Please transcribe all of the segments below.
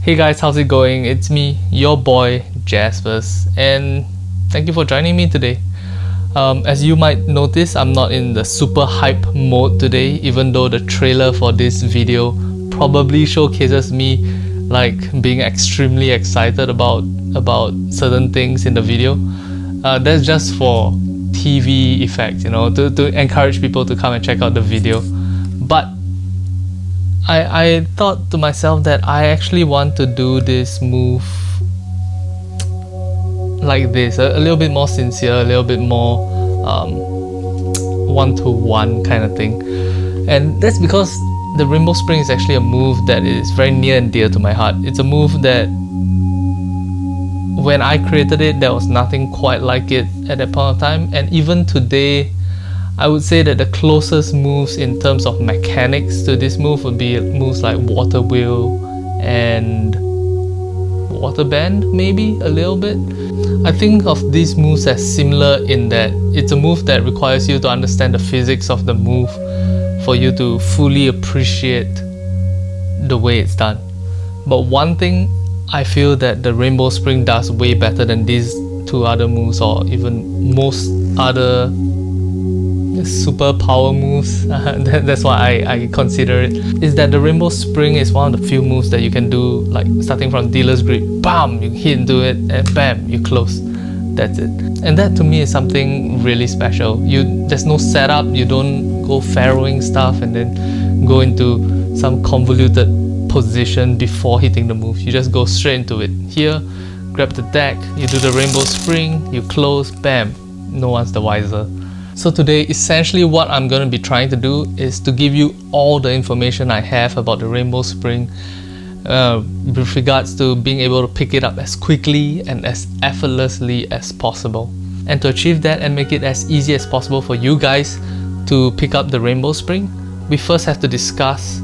Hey guys, how's it going? It's me, your boy Jaspas, and thank you for joining me today. As you might notice, I'm not in the super hype mode today, even though the trailer for this video probably showcases me like being extremely excited about certain things in the video. That's just for TV effect, you know, to encourage people to come and check out the video. But I thought to myself that I actually want to do this move like this, a little bit more sincere, a little bit more one-to-one kind of thing. And that's because the Rainbow Spring is actually a move that is very near and dear to my heart. It's a move that when I created it, there was nothing quite like it at that point of time. And even today, I would say that the closest moves in terms of mechanics to this move would be moves like Water Wheel and Water Band, maybe a little bit. I think of these moves as similar in that it's a move that requires you to understand the physics of the move for you to fully appreciate the way it's done. But one thing I feel that the Rainbow Spring does way better than these two other moves, or even most other super power moves, that's why I consider it, is that the Rainbow Spring is one of the few moves that you can do, like starting from dealer's grip, bam, you hit into it, and bam, you close. That's it. And that to me is something really special. There's no setup, you don't go farrowing stuff and then go into some convoluted position before hitting the move. You just go straight into it. Here, grab the deck, you do the Rainbow Spring, you close, bam, no one's the wiser. So today, essentially what I'm going to be trying to do is to give you all the information I have about the Rainbow Spring with regards to being able to pick it up as quickly and as effortlessly as possible. And to achieve that and make it as easy as possible for you guys to pick up the Rainbow Spring, we first have to discuss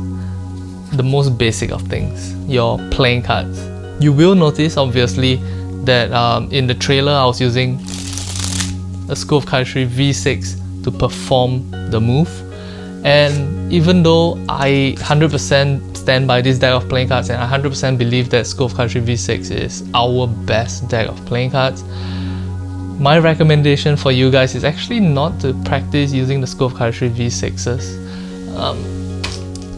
the most basic of things, your playing cards. You will notice, obviously, that in the trailer I was using a School of Cardistry V6 to perform the move, and even though I 100% stand by this deck of playing cards and I 100% believe that School of Cardistry V6 is our best deck of playing cards, my recommendation for you guys is actually not to practice using the School of Cardistry V6s.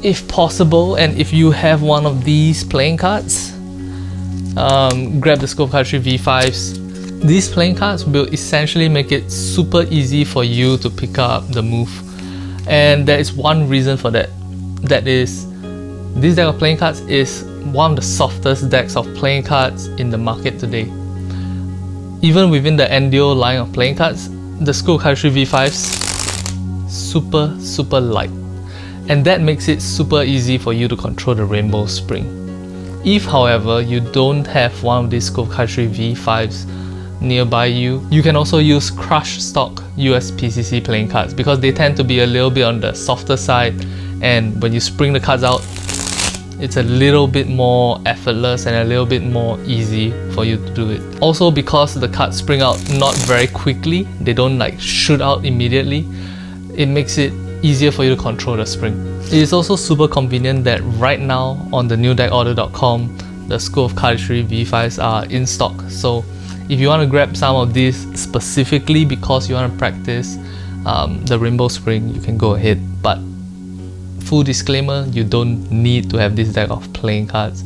If possible, and if you have one of these playing cards, grab the School of Cardistry V5s. These playing cards will essentially make it super easy for you to pick up the move. And there is one reason for that. That is, this deck of playing cards is one of the softest decks of playing cards in the market today. Even within the Endio line of playing cards, the School of Cardistry V5s, super light. And that makes it super easy for you to control the Rainbow Spring. If, however, you don't have one of these School of Cardistry V5s nearby you, you can also use crush stock USPCC playing cards because they tend to be a little bit on the softer side, and when you spring the cards out, it's a little bit more effortless and a little bit more easy for you to do it. Also, because the cards spring out not very quickly, they don't like shoot out immediately, it makes it easier for you to control the spring. It is also super convenient that right now on the newdeckorder.com, the School of Cardistry V5s are in stock. So if you want to grab some of these specifically because you want to practice the Rainbow Spring, you can go ahead. But full disclaimer, you don't need to have this deck of playing cards.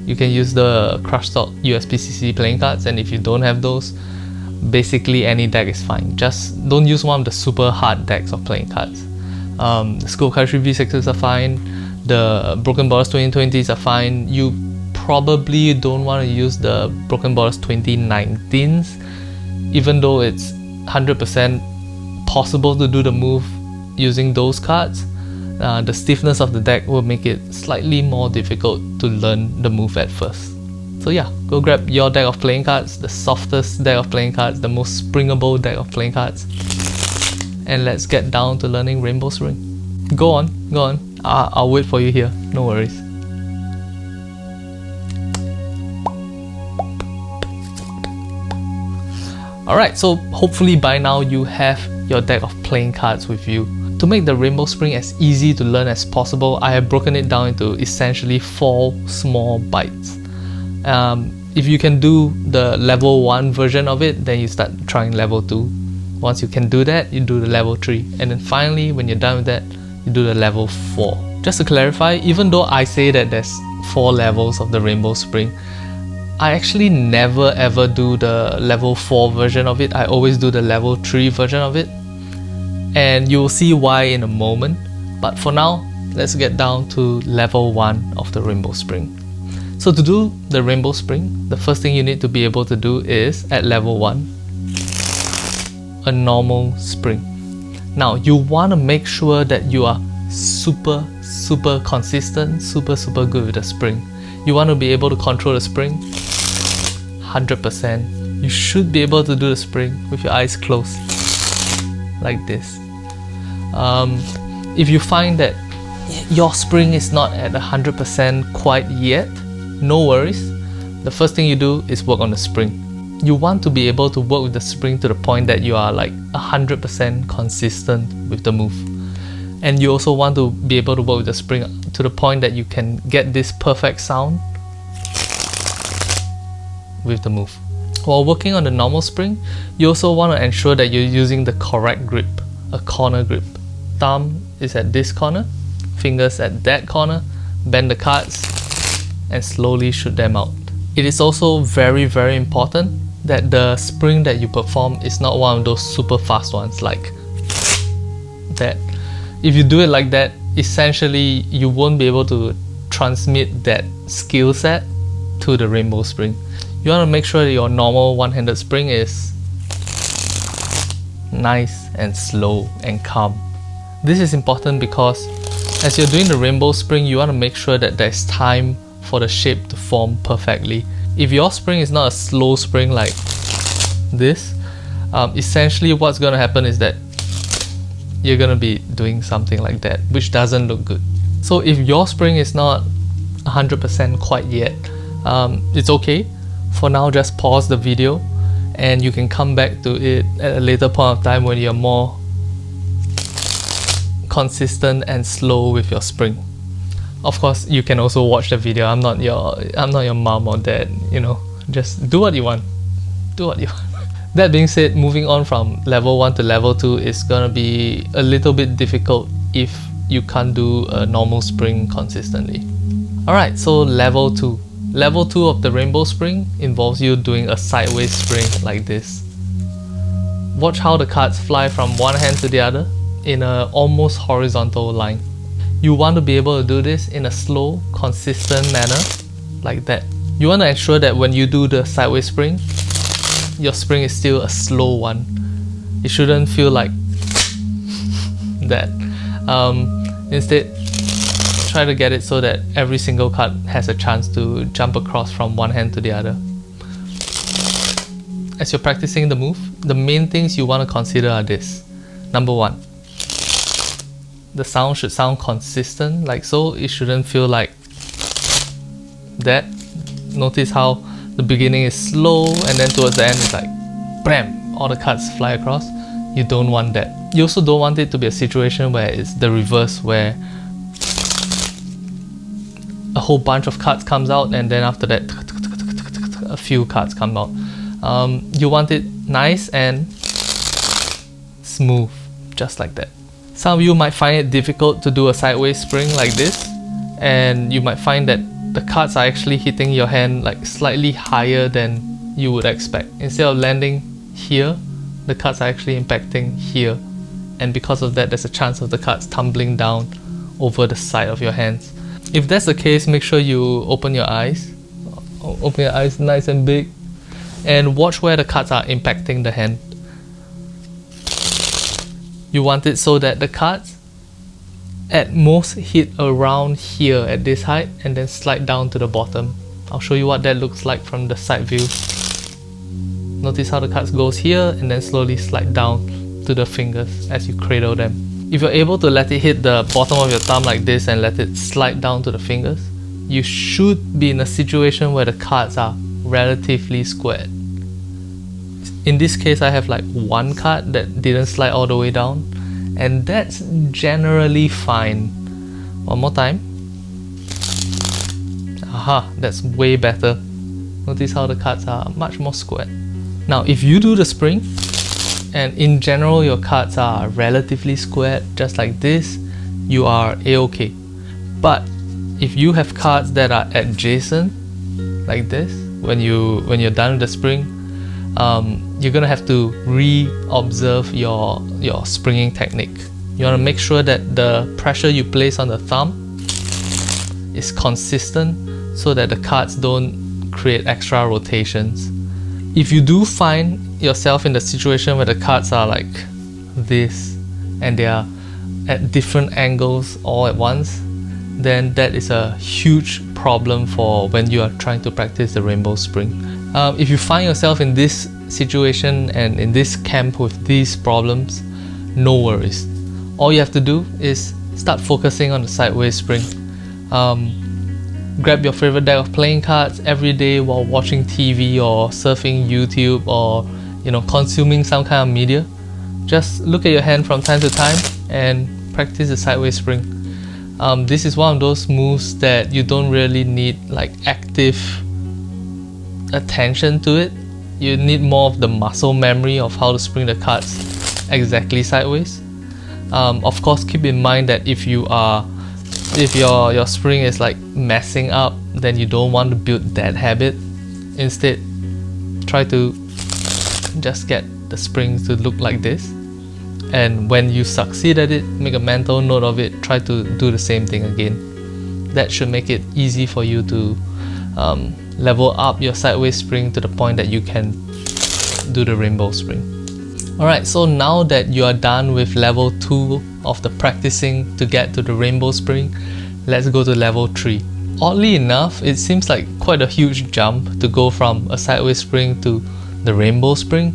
You can use the crush stock USPCC playing cards, and if you don't have those, basically any deck is fine. Just don't use one of the super hard decks of playing cards. The School of Cardistry V6s are fine. The Broken Borders 2020s are fine. You probably don't want to use the Broken Borders 2019s, even though it's 100% possible to do the move using those cards. The stiffness of the deck will make it slightly more difficult to learn the move at first. So yeah, go grab your deck of playing cards, the softest deck of playing cards, the most springable deck of playing cards, and let's get down to learning Rainbow Spring. Go on. I'll wait for you here, no worries. Alright, so hopefully by now you have your deck of playing cards with you. To make the rainbow spring as easy to learn as possible, I have broken it down into essentially 4 small bites. If you can do the level 1 version of it, then you start trying level 2. Once you can do that, you do the level 3. And then finally, when you're done with that, you do the level 4. Just to clarify, even though I say that there's 4 levels of the rainbow spring, I actually never ever do the level 4 version of it. I always do the level 3 version of it. And you'll see why in a moment. But for now, let's get down to level 1 of the rainbow spring. So to do the rainbow spring, the first thing you need to be able to do is, at level 1, a normal spring. Now you want to make sure that you are super consistent, super good with the spring. You want to be able to control the spring 100%. You should be able to do the spring with your eyes closed, like this. If you find that your spring is not at 100% quite yet, no worries. The first thing you do is work on the spring. You want to be able to work with the spring to the point that you are like 100% consistent with the move. And you also want to be able to work with the spring to the point that you can get this perfect sound with the move. While working on the normal spring, you also want to ensure that you're using the correct grip, a corner grip. Thumb is at this corner, fingers at that corner, bend the cards, and slowly shoot them out. It is also very important that the spring that you perform is not one of those super fast ones like that. If you do it like that, essentially you won't be able to transmit that skill set to the rainbow spring. You want to make sure that your normal one-handed spring is nice and slow and calm. This is important because as you're doing the rainbow spring, you want to make sure that there's time for the shape to form perfectly. If your spring is not a slow spring like this, essentially what's going to happen is that you're going to be doing something like that, which doesn't look good. So if your spring is not 100% quite yet, it's okay. For now, just pause the video and you can come back to it at a later point of time when you're more consistent and slow with your spring. Of course, you can also watch the video. I'm not your mom or dad, you know. Just do what you want. Do what you want. That being said, moving on from level 1 to level 2 is gonna be a little bit difficult if you can't do a normal spring consistently. Alright, so level 2. Level 2 of the rainbow spring involves you doing a sideways spring like this. Watch how the cards fly from one hand to the other in an almost horizontal line. You want to be able to do this in a slow, consistent manner like that. You want to ensure that when you do the sideways spring, your spring is still a slow one. It shouldn't feel like that. Instead, try to get it so that every single card has a chance to jump across from one hand to the other. As you're practicing the move, the main things you want to consider are this. Number 1, the sound should sound consistent like so. It shouldn't feel like that. Notice how the beginning is slow and then towards the end it's like bam, all the cards fly across. You don't want that. You also don't want it to be a situation where it's the reverse, where a whole bunch of cards comes out and then after that a few cards come out. You want it nice and smooth, just like that. Some of you might find it difficult to do a sideways spring like this, and you might find that the cards are actually hitting your hand like slightly higher than you would expect. Instead of landing here, the cards are actually impacting here, and because of that there's a chance of the cards tumbling down over the side of your hands. If that's the case, make sure you open your eyes nice and big and watch where the cards are impacting the hand. You want it so that the cards at most hit around here at this height and then slide down to the bottom. I'll show you what that looks like from the side view. Notice how the cards goes here and then slowly slide down to the fingers as you cradle them. If you're able to let it hit the bottom of your thumb like this and let it slide down to the fingers, you should be in a situation where the cards are relatively squared. In this case, I have like one card that didn't slide all the way down, and that's generally fine. One more time. Aha, that's way better. Notice how the cards are much more squared. Now if you do the spring, and in general your cards are relatively squared just like this, you are a-okay. But if you have cards that are adjacent like this, when you're done with the spring, you're gonna have to re-observe your springing technique. You want to make sure that the pressure you place on the thumb is consistent so that the cards don't create extra rotations. If you do find yourself in the situation where the cards are like this and they are at different angles all at once, then that is a huge problem for when you are trying to practice the rainbow spring. If you find yourself in this situation and in this camp with these problems, no worries. All you have to do is start focusing on the sideways spring. Grab your favorite deck of playing cards every day while watching TV or surfing YouTube or consuming some kind of media. Just look at your hand from time to time and practice the sideways spring. This is one of those moves that you don't really need like active attention to it. You need more of the muscle memory of how to spring the cards exactly sideways. Of course, keep in mind that if your spring is like messing up, then you don't want to build that habit. Instead, try to just get the springs to look like this, and when you succeed at it, make a mental note of it, try to do the same thing again. That should make it easy for you to level up your sideways spring to the point that you can do the rainbow spring. Alright, so now that you are done with level 2 of the practicing to get to the rainbow spring, let's go to level 3. Oddly enough, it seems like quite a huge jump to go from a sideways spring to the rainbow spring,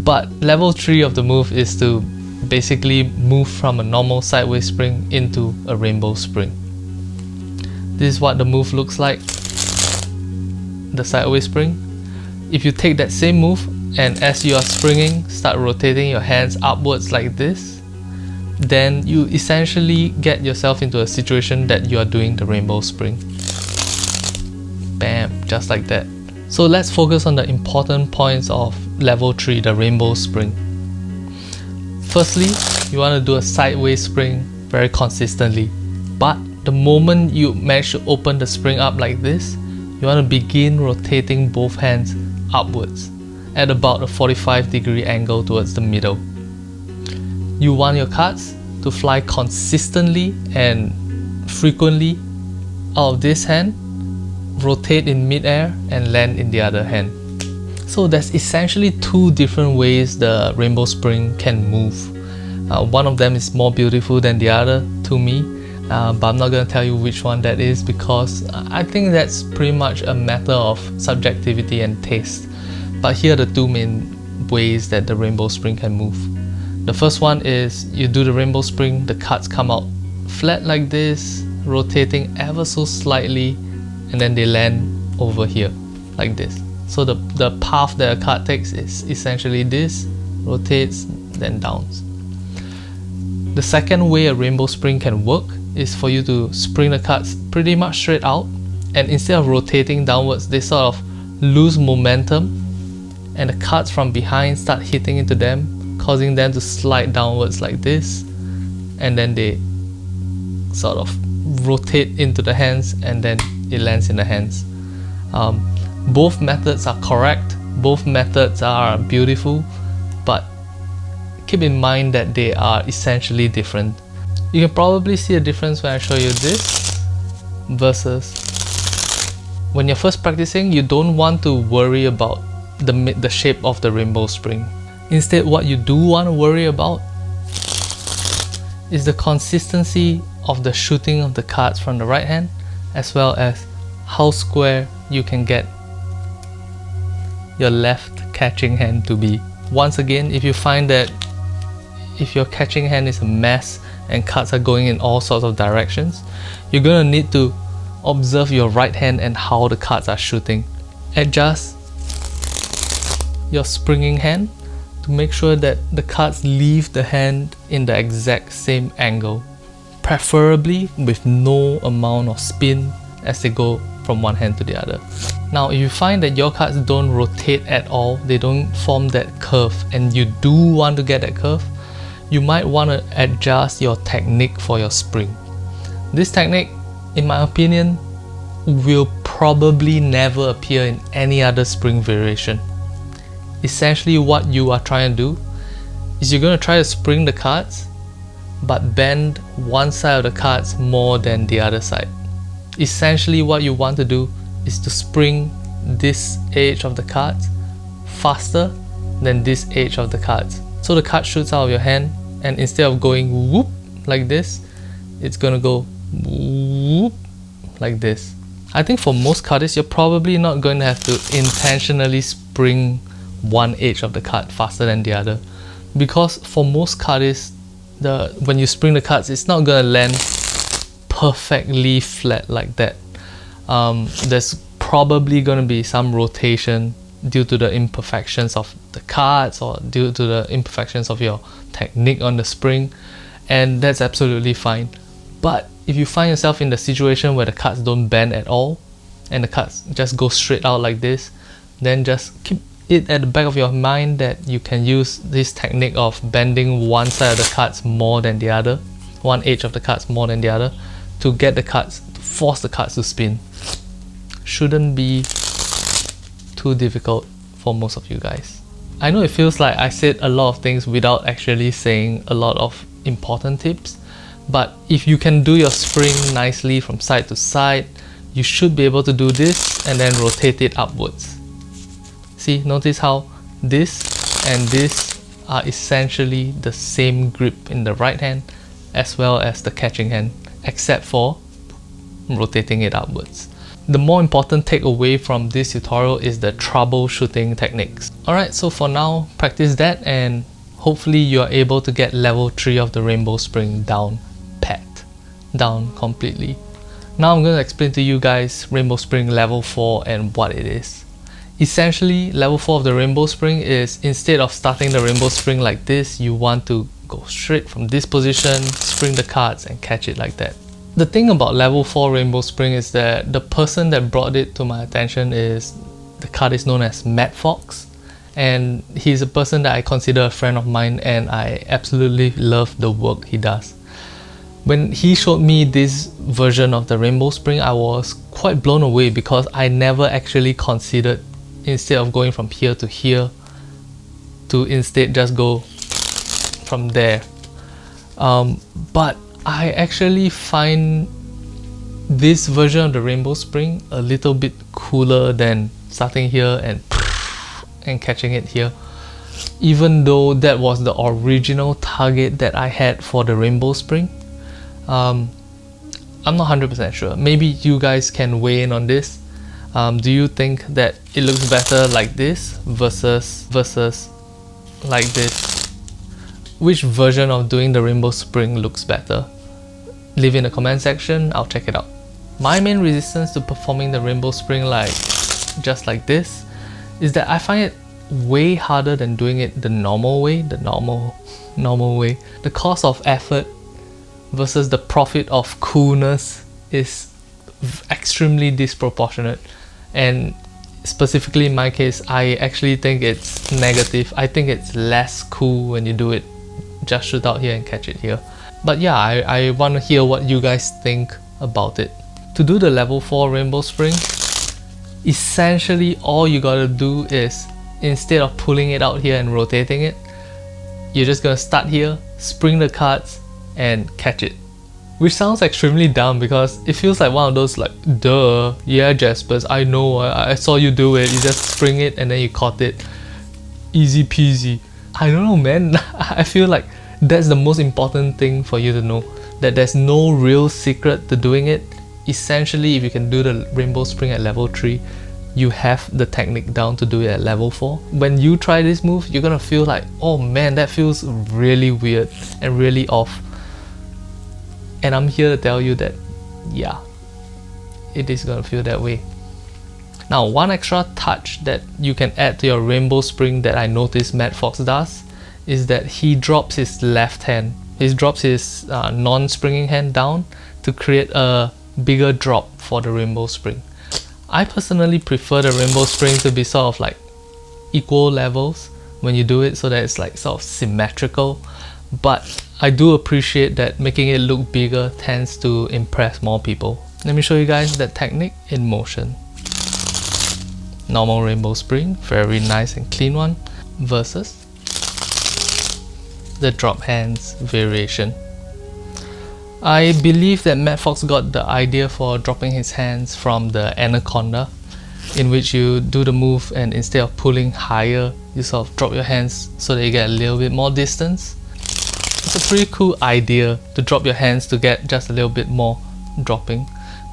but level 3 of the move is to basically move from a normal sideways spring into a rainbow spring. This is what the move looks like, the sideways spring. If you take that same move and as you are springing, start rotating your hands upwards like this, then you essentially get yourself into a situation that you are doing the rainbow spring. Bam, just like that. So let's focus on the important points of level 3, the rainbow spring. Firstly, you want to do a sideways spring very consistently, but the moment you manage to open the spring up like this, you want to begin rotating both hands upwards at about a 45-degree angle towards the middle. You want your cards to fly consistently and frequently out of this hand, rotate in mid-air and land in the other hand. So there's essentially 2 different ways the rainbow spring can move. One of them is more beautiful than the other to me, but I'm not going to tell you which one that is because I think that's pretty much a matter of subjectivity and taste. But here are the 2 main ways that the rainbow spring can move. The first one is you do the rainbow spring, the cards come out flat like this, rotating ever so slightly, and then they land over here like this. So the path that a card takes is essentially this, rotates, then downs. The second way a rainbow spring can work is for you to spring the cards pretty much straight out, and instead of rotating downwards, they sort of lose momentum and the cards from behind start hitting into them, causing them to slide downwards like this, and then they sort of rotate into the hands and then it lands in the hands. Both methods are correct, both methods are beautiful, but keep in mind that they are essentially different. You can probably see a difference when I show you this versus when you're first practicing. You don't want to worry about the shape of the rainbow spring. Instead, what you do want to worry about is the consistency of the shooting of the cards from the right hand, as well as how square you can get your left catching hand to be. Once again, if you find that if your catching hand is a mess and cards are going in all sorts of directions, you're going to need to observe your right hand and how the cards are shooting. Adjust your springing hand to make sure that the cards leave the hand in the exact same angle, preferably with no amount of spin as they go from one hand to the other. Now, if you find that your cards don't rotate at all, they don't form that curve, and you do want to get that curve, you might want to adjust your technique for your spring. This technique, in my opinion, will probably never appear in any other spring variation. Essentially, what you are trying to do is you're going to try to spring the cards, but bend one side of the cards more than the other side. Essentially, what you want to do is to spring this edge of the cards faster than this edge of the cards. So the card shoots out of your hand, and instead of going whoop like this, it's gonna go whoop like this. I think for most cardists, you're probably not going to have to intentionally spring one edge of the card faster than the other, because for most cardists, when you spring the cards, it's not gonna land perfectly flat like that. There's probably gonna be some rotation due to the imperfections of the cards or due to the imperfections of your technique on the spring, and that's absolutely fine. But if you find yourself in the situation where the cards don't bend at all and the cards just go straight out like this, then just keep it at the back of your mind that you can use this technique of bending one side of the cards more than the other, one edge of the cards more than the other, to get the cards, to force the cards to spin. Shouldn't be too difficult for most of you guys. I know it feels like I said a lot of things without actually saying a lot of important tips, but if you can do your spring nicely from side to side, you should be able to do this and then rotate it upwards. See, notice how this and this are essentially the same grip in the right hand as well as the catching hand, except for rotating it upwards. The more important takeaway from this tutorial is the troubleshooting techniques. Alright, so for now, practice that and hopefully you are able to get level 3 of the rainbow spring down pat, down completely. Now I'm going to explain to you guys rainbow spring level 4 and what it is. Essentially, level 4 of the rainbow spring is, instead of starting the rainbow spring like this, you want to go straight from this position, spring the cards and catch it like that. The thing about level 4 rainbow spring is that the person that brought it to my attention is, the card is known as Matt Fox, and he's a person that I consider a friend of mine and I absolutely love the work he does. When he showed me this version of the rainbow spring, I was quite blown away because I never actually considered, instead of going from here, to instead just go from there. But I actually find this version of the rainbow spring a little bit cooler than starting here and catching it here, even though that was the original target that I had for the rainbow spring. I'm not 100% sure. Maybe you guys can weigh in on this. Do you think that it looks better like this versus like this? Which version of doing the rainbow spring looks better? Leave in the comment section, I'll check it out. My main resistance to performing the rainbow spring just like this is that I find it way harder than doing it the normal way, normal way. The cost of effort versus the profit of coolness is extremely disproportionate, and specifically in my case, I actually think it's negative. I think it's less cool when you do it just shoot out here and catch it here. But yeah, I want to hear what you guys think about it. To do the level 4 rainbow spring, essentially all you gotta do is, instead of pulling it out here and rotating it, you're just gonna start here, spring the cards and catch it. Which sounds extremely dumb because it feels like one of those like, duh, yeah Jaspers, I know, I saw you do it, you just spring it and then you caught it. Easy peasy. I don't know, man. I feel like that's the most important thing for you to know, that there's no real secret to doing it. Essentially, if you can do the rainbow spring at level 3, you have the technique down to do it at level 4. When you try this move, you're gonna feel like, oh man, that feels really weird and really off. And I'm here to tell you that, yeah, it is gonna feel that way. Now, one extra touch that you can add to your rainbow spring that I noticed Matt Fox does is that he drops his left hand. He drops his non-springing hand down to create a bigger drop for the rainbow spring. I personally prefer the rainbow spring to be sort of like equal levels when you do it, so that it's like sort of symmetrical, but I do appreciate that making it look bigger tends to impress more people. Let me show you guys that technique in motion. Normal rainbow spring, very nice and clean one, versus the drop hands variation. I believe that Matt Fox got the idea for dropping his hands from the Anaconda, in which you do the move and instead of pulling higher, you sort of drop your hands so that you get a little bit more distance. It's a pretty cool idea to drop your hands to get just a little bit more dropping,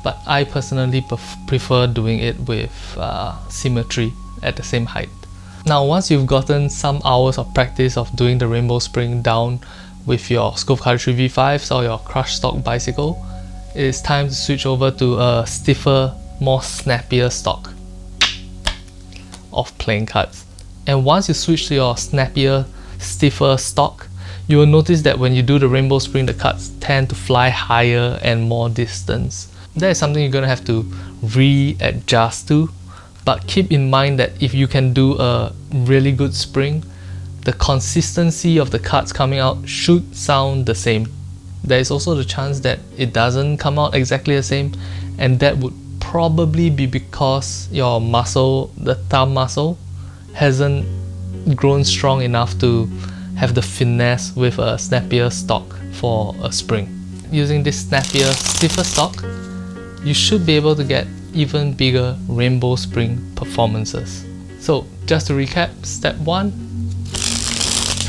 but I personally prefer doing it with symmetry at the same height. Now, once you've gotten some hours of practice of doing the rainbow spring down with your Scope Cardistry V5s or your crush stock bicycle, it is time to switch over to a stiffer, more snappier stock of playing cards. And once you switch to your snappier, stiffer stock, you will notice that when you do the rainbow spring, the cards tend to fly higher and more distance. That is something you're going to have to readjust to, but keep in mind that if you can do a really good spring, the consistency of the cards coming out should sound the same. There is also the chance that it doesn't come out exactly the same, and that would probably be because your muscle, the thumb muscle, hasn't grown strong enough to have the finesse with a snappier stock for a spring. Using this snappier, stiffer stock, you should be able to get even bigger rainbow spring performances. So just to recap, step 1,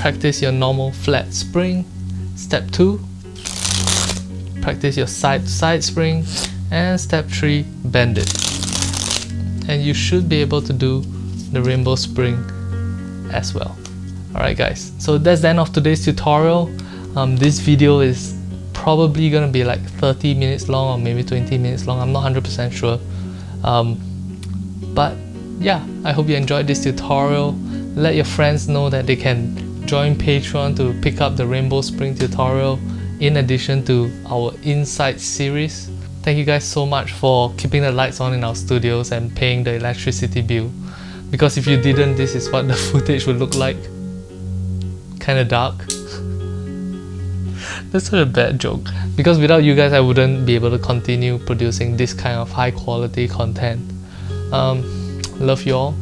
practice your normal flat spring. Step 2, practice your side to side spring. And step 3, bend it. And you should be able to do the rainbow spring as well. Alright guys, so that's the end of today's tutorial. This video is probably gonna be like 30 minutes long or maybe 20 minutes long, I'm not 100% sure. But yeah, I hope you enjoyed this tutorial. Let your friends know that they can join Patreon to pick up the rainbow spring tutorial in addition to our Insights series. Thank you guys so much for keeping the lights on in our studios and paying the electricity bill, because if you didn't, this is what the footage would look like. Kinda dark. That's such a bad joke, because without you guys I wouldn't be able to continue producing this kind of high quality content. Love you all.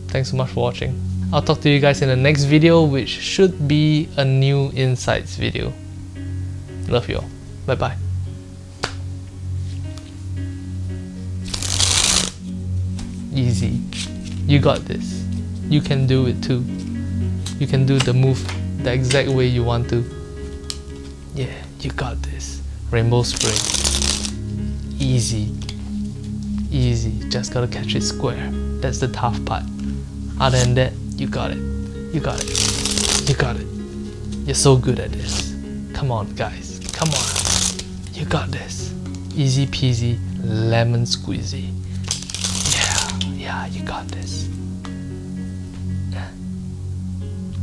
Thanks so much for watching. I'll talk to you guys in the next video, which should be a new Insights video. Love you all. Bye bye. Easy. You got this. You can do it too. You can do the move the exact way you want to. Yeah, you got this. Rainbow spring. Easy. Easy. Just gotta catch it square. That's the tough part. Other than that, you got it. You got it. You got it. You're so good at this. Come on, guys. Come on. You got this. Easy peasy, lemon squeezy. Yeah, you got this.